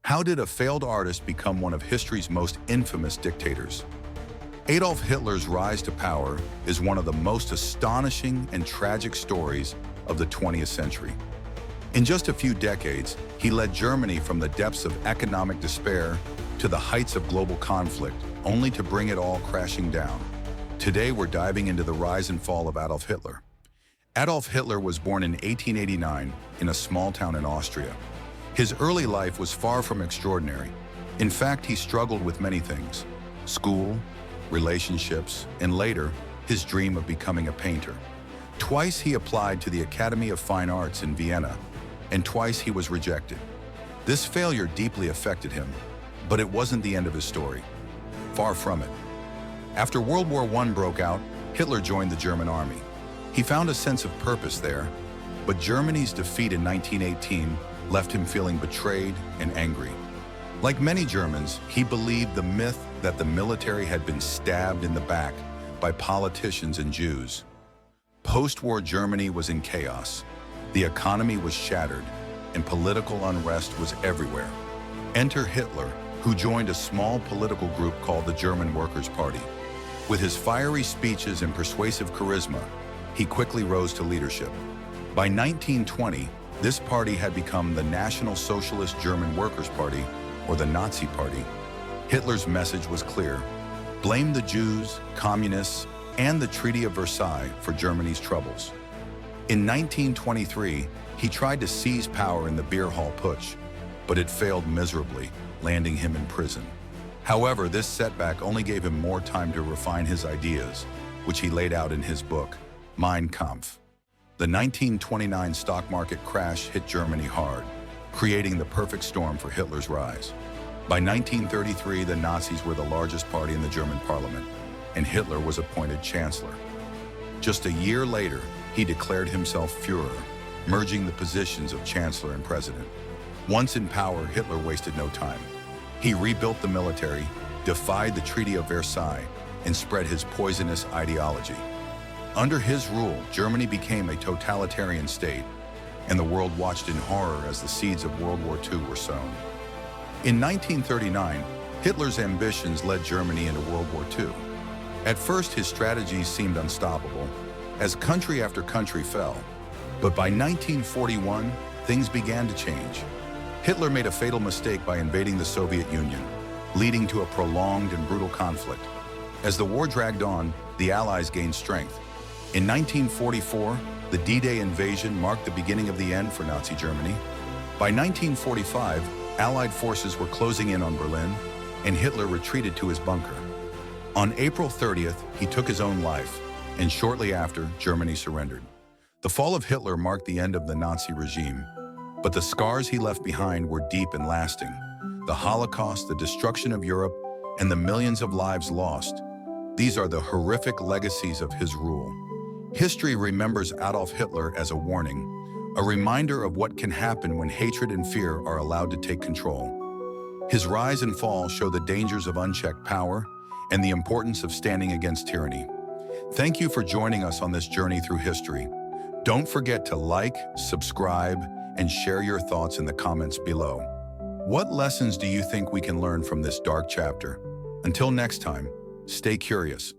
How did a failed artist become one of history's most infamous dictators? Adolf Hitler's rise to power is one of the most astonishing and tragic stories of the 20th century. In just a few decades, he led Germany from the depths of economic despair to the heights of global conflict, only to bring it all crashing down. Today, we're diving into the rise and fall of Adolf Hitler. Adolf Hitler was born in 1889 in a small town in Austria. His early life was far from extraordinary. In fact, he struggled with many things: school, relationships, and later, his dream of becoming a painter. Twice he applied to the Academy of Fine Arts in Vienna, and twice he was rejected. This failure deeply affected him, but it wasn't the end of his story. Far from it. After World War I broke out, Hitler joined the German army. He found a sense of purpose there, but Germany's defeat in 1918 left him feeling betrayed and angry. Like many Germans, he believed the myth that the military had been stabbed in the back by politicians and Jews. Post-war Germany was in chaos. The economy was shattered, and political unrest was everywhere. Enter Hitler, who joined a small political group called the German Workers' Party. With his fiery speeches and persuasive charisma, he quickly rose to leadership. By 1920, this party had become the National Socialist German Workers' Party, or the Nazi Party. Hitler's message was clear: blame the Jews, communists, and the Treaty of Versailles for Germany's troubles. In 1923, he tried to seize power in the beer hall putsch, but it failed miserably, landing him in prison. However, this setback only gave him more time to refine his ideas, which he laid out in his book, Mein Kampf. The 1929 stock market crash hit Germany hard, creating the perfect storm for Hitler's rise. By 1933, the Nazis were the largest party in the German parliament, and Hitler was appointed chancellor. Just a year later, he declared himself Führer, merging the positions of chancellor and president. Once in power, Hitler wasted no time. He rebuilt the military, defied the Treaty of Versailles, and spread his poisonous ideology. Under his rule, Germany became a totalitarian state, and the world watched in horror as the seeds of World War II were sown. In 1939, Hitler's ambitions led Germany into World War II. At first, his strategies seemed unstoppable, as country after country fell. But by 1941, things began to change. Hitler made a fatal mistake by invading the Soviet Union, leading to a prolonged and brutal conflict. As the war dragged on, the Allies gained strength. In 1944, the D-Day invasion marked the beginning of the end for Nazi Germany. By 1945, Allied forces were closing in on Berlin, and Hitler retreated to his bunker. On April 30th, he took his own life, and shortly after, Germany surrendered. The fall of Hitler marked the end of the Nazi regime, but the scars he left behind were deep and lasting. The Holocaust, the destruction of Europe, and the millions of lives lost. These are the horrific legacies of his rule. History remembers Adolf Hitler as a warning, a reminder of what can happen when hatred and fear are allowed to take control. His rise and fall show the dangers of unchecked power and the importance of standing against tyranny. Thank you for joining us on this journey through history. Don't forget to like, subscribe, and share your thoughts in the comments below. What lessons do you think we can learn from this dark chapter? Until next time, stay curious.